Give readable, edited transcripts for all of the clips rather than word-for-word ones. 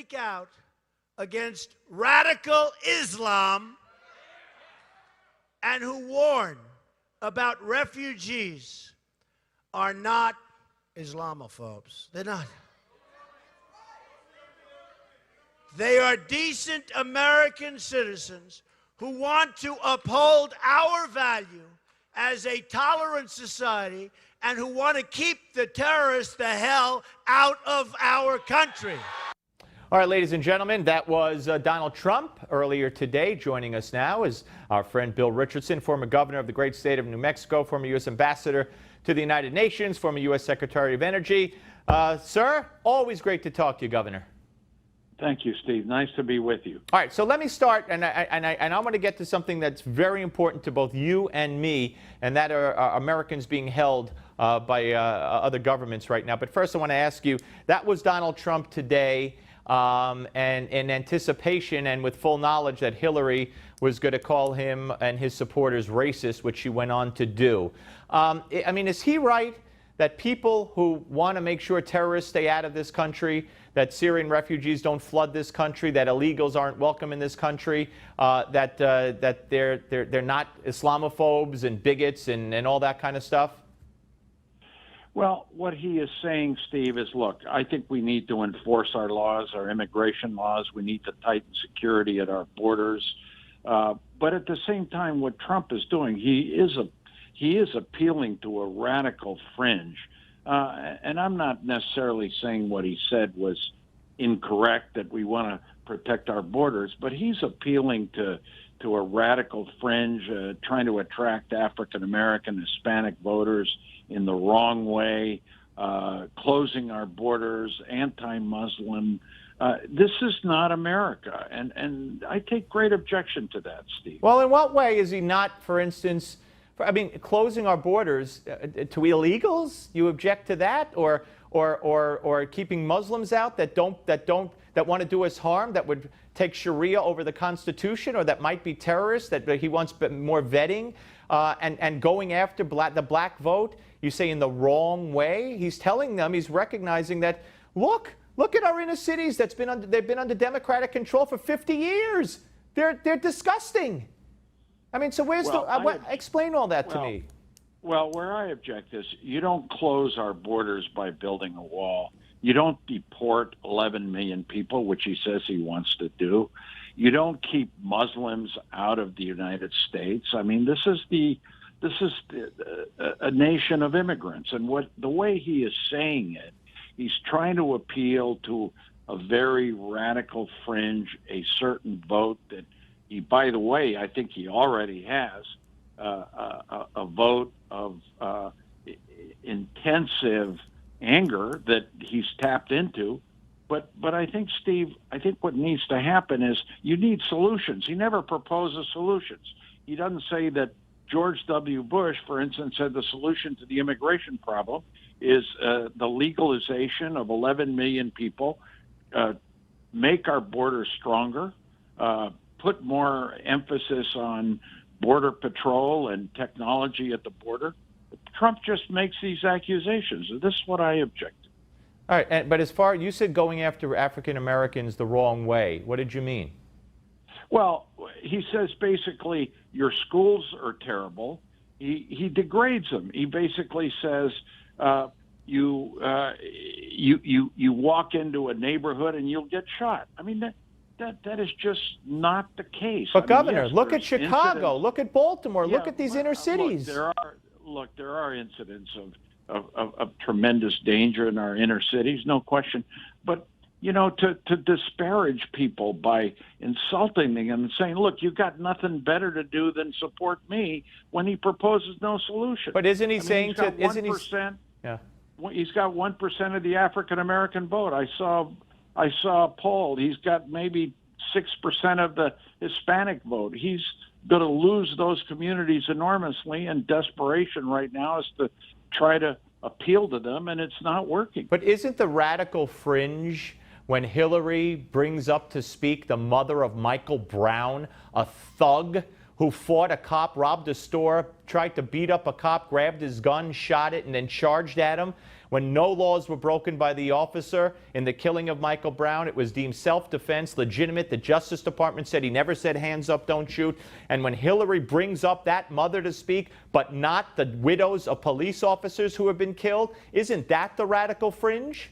speak out against radical Islam and who warn about refugees are not Islamophobes. They're not. They are decent American citizens who want to uphold our value as a tolerant society and who want to keep the terrorists the hell out of our country. All right, ladies and gentlemen, that was Donald Trump earlier today. Joining us now is our friend Bill Richardson, former governor of the great state of New Mexico, former U.S. ambassador to the United Nations, former U.S. Secretary of Energy. Sir, always great to talk to you, Governor. Thank you, Steve. Nice to be with you. All right, so let me start, and I want to get to something that's very important to both you and me, and that are Americans being held by other governments right now. But first, I want to ask you, that was Donald Trump today, and in anticipation and with full knowledge that Hillary was going to call him and his supporters racist, which she went on to do. I mean, is he right that people who want to make sure terrorists stay out of this country, that Syrian refugees don't flood this country, that illegals aren't welcome in this country, that they're not Islamophobes and bigots and all that kind of stuff? Well, what he is saying, Steve, is, look, I think we need to enforce our laws, our immigration laws. We need to tighten security at our borders. But at the same time, what Trump is doing, he is appealing to a radical fringe. And I'm not necessarily saying what he said was incorrect, that we want to protect our borders, but he's appealing to a radical fringe, trying to attract African-American, Hispanic voters in the wrong way, closing our borders, anti-Muslim. This is not America, and I take great objection to that, Steve. Well, in what way is he not, for instance, I mean, closing our borders to illegals? You object to that, or keeping Muslims out that want to do us harm, that would take Sharia over the Constitution, or that might be terrorists, that he wants more vetting, and going after the black vote? You say in the wrong way. He's telling them, he's recognizing that, look at our inner cities they've been under Democratic control for 50 years. They're disgusting. I mean, so where's explain all that to me. Well, where I object is you don't close our borders by building a wall. You don't deport 11 million people, which he says he wants to do. You don't keep Muslims out of the United States. I mean, this is a nation of immigrants, and the way he is saying it, he's trying to appeal to a very radical fringe, a certain vote that he, by the way, I think he already has a vote of intensive anger that he's tapped into. But I think, Steve, what needs to happen is you need solutions. He never proposes solutions. He doesn't say that George W. Bush, for instance, said the solution to the immigration problem is the legalization of 11 million people, make our borders stronger, put more emphasis on border patrol and technology at the border. Trump just makes these accusations. This is what I object to. All right, but as far, you said going after African Americans the wrong way. What did you mean? Well, he says basically your schools are terrible. He degrades them. He basically says you walk into a neighborhood and you'll get shot. I mean, that is just not the case. But Governor, yes, look at Chicago, look at Baltimore, look at these inner cities. Look, there are incidents of tremendous danger in our inner cities, no question. But you know, to disparage people by insulting them and saying, look, you've got nothing better to do than support me, when he proposes no solution. But isn't he saying to, isn't he? Yeah. He's got 1% of the African American vote. I saw a poll. He's got maybe 6% of the Hispanic vote. He's going to lose those communities enormously, and desperation right now is to try to appeal to them, and it's not working. But isn't the radical fringe, when Hillary brings up to speak the mother of Michael Brown, a thug who fought a cop, robbed a store, tried to beat up a cop, grabbed his gun, shot it, and then charged at him. When no laws were broken by the officer in the killing of Michael Brown, it was deemed self-defense, legitimate. The Justice Department said he never said hands up, don't shoot. And when Hillary brings up that mother to speak, but not the widows of police officers who have been killed, isn't that the radical fringe?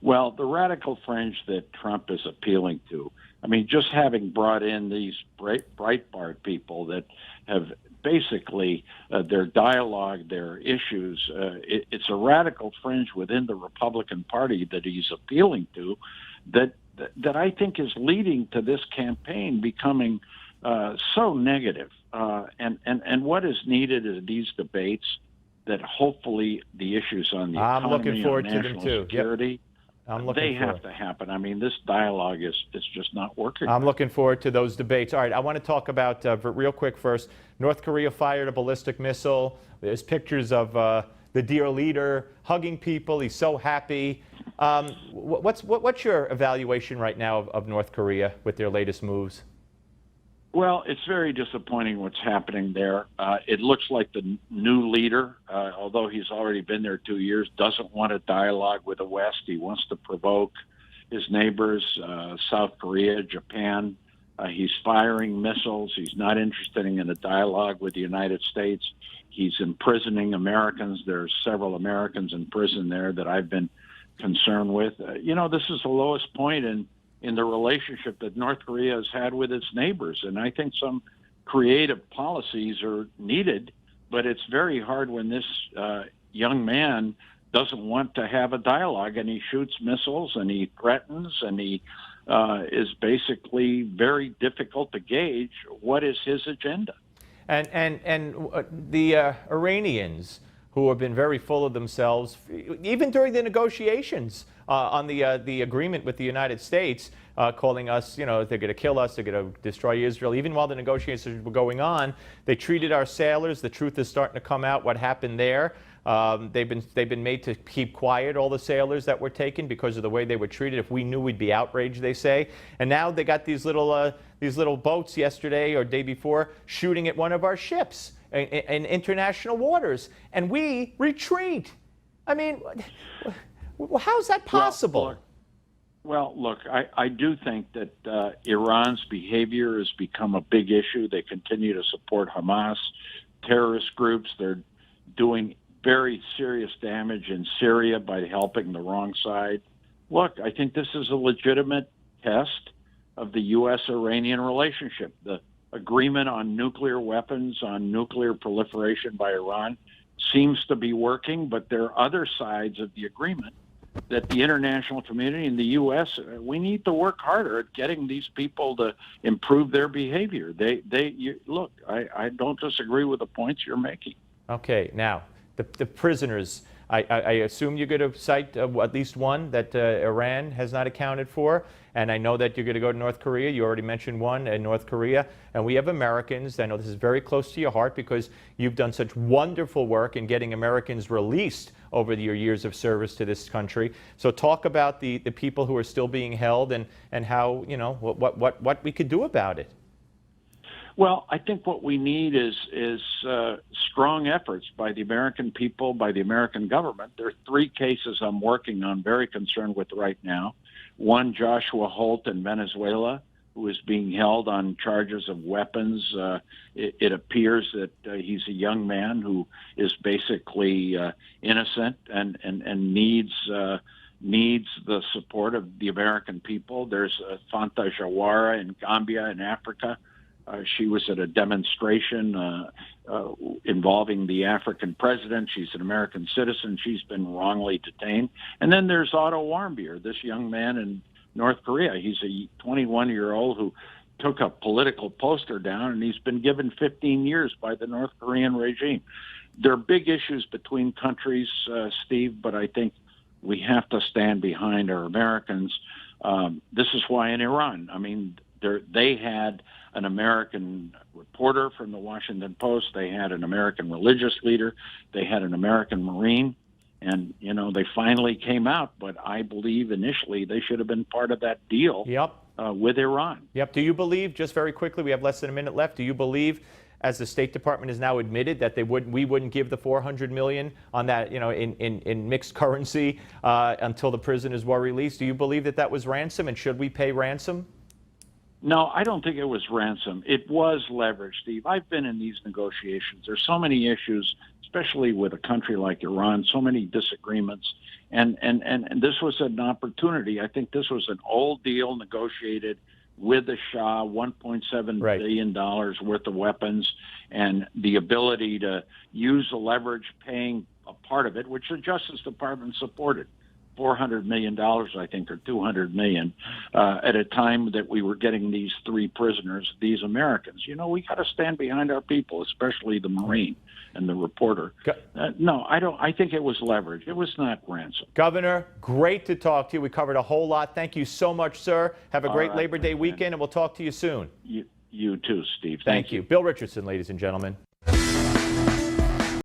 Well, the radical fringe that Trump is appealing to, I mean, just having brought in these Breitbart people that have basically their dialogue, their issues, it's a radical fringe within the Republican Party that he's appealing to that I think is leading to this campaign becoming so negative. And what is needed is these debates that hopefully the issues on the I'm economy, looking forward on to them national too. security, Yep. They have to happen. I mean, this dialogue is just not working. I'm looking forward to those debates. All right, I want to talk about, real quick first, North Korea fired a ballistic missile. There's pictures of the dear leader hugging people. He's so happy. What's your evaluation right now of North Korea with their latest moves? Well, it's very disappointing what's happening there. It looks like the new leader, although he's already been there 2 years, doesn't want a dialogue with the West. He wants to provoke his neighbors, South Korea, Japan. He's firing missiles. He's not interested in a dialogue with the United States. He's imprisoning Americans. There's several Americans in prison there that I've been concerned with. This is the lowest point in the relationship that North Korea has had with its neighbors. And I think some creative policies are needed, but it's very hard when this young man doesn't want to have a dialogue, and he shoots missiles and he threatens, and he is basically very difficult to gauge what is his agenda. And the Iranians, who have been very full of themselves, even during the negotiations on the agreement with the United States, calling us, they're going to kill us, they're going to destroy Israel. Even while the negotiations were going on, they treated our sailors. The truth is starting to come out what happened there. They've been made to keep quiet, all the sailors that were taken, because of the way they were treated. If we knew, we'd be outraged, they say. And now they got these little boats yesterday or day before shooting at one of our ships in international waters, and we retreat. I mean, how's that possible? Well, look, I do think that Iran's behavior has become a big issue. They continue to support Hamas, terrorist groups. They're doing very serious damage in Syria by helping the wrong side. Look, I think this is a legitimate test of the U.S.-Iranian relationship. The agreement on nuclear weapons, on nuclear proliferation by Iran seems to be working, but there are other sides of the agreement that the international community and the U.S., we need to work harder at getting these people to improve their behavior. Look, I don't disagree with the points you're making. Okay, now, the prisoners, I assume you're going to cite at least one that Iran has not accounted for, and I know that you're going to go to North Korea. You already mentioned one in North Korea, and we have Americans. I know this is very close to your heart because you've done such wonderful work in getting Americans released over your years of service to this country. So talk about the people who are still being held and how, what we could do about it. Well, I think what we need is strong efforts by the American people, by the American government. There are 3 cases I'm working on, very concerned with right now. One, Joshua Holt in Venezuela, who is being held on charges of weapons. It appears that he's a young man who is basically innocent and needs the support of the American people. There's Fanta Jawara in Gambia in Africa. She was at a demonstration involving the African president. She's an American citizen. She's been wrongly detained. And then there's Otto Warmbier, this young man in North Korea. He's a 21-year-old who took a political poster down, and he's been given 15 years by the North Korean regime. There are big issues between countries, Steve, but I think we have to stand behind our Americans. This is why in Iran, I mean, they had an American reporter from the Washington Post. They had an American religious leader. They had an American Marine. And, they finally came out. But I believe initially they should have been part of that deal. Yep. with Iran. Yep. Do you believe, just very quickly, we have less than a minute left, do you believe, as the State Department has now admitted, that we wouldn't give the $400 million on that, in mixed currency until the prisoners were released? Do you believe that was ransom, and should we pay ransom? No, I don't think it was ransom. It was leverage, Steve. I've been in these negotiations. There's so many issues, especially with a country like Iran, so many disagreements. And this was an opportunity. I think this was an old deal negotiated with the Shah, $1.7 billion worth of weapons, and the ability to use the leverage, paying a part of it, which the Justice Department supported. $400 million, I think, or $200 million, at a time that we were getting these 3 prisoners, these Americans. We got to stand behind our people, especially the Marine and the reporter. No, I don't. I think it was leverage. It was not ransom. Governor, great to talk to you. We covered a whole lot. Thank you so much, sir. Have a great Labor Day weekend, and we'll talk to you soon. You too, Steve. Thank you. Bill Richardson, ladies and gentlemen.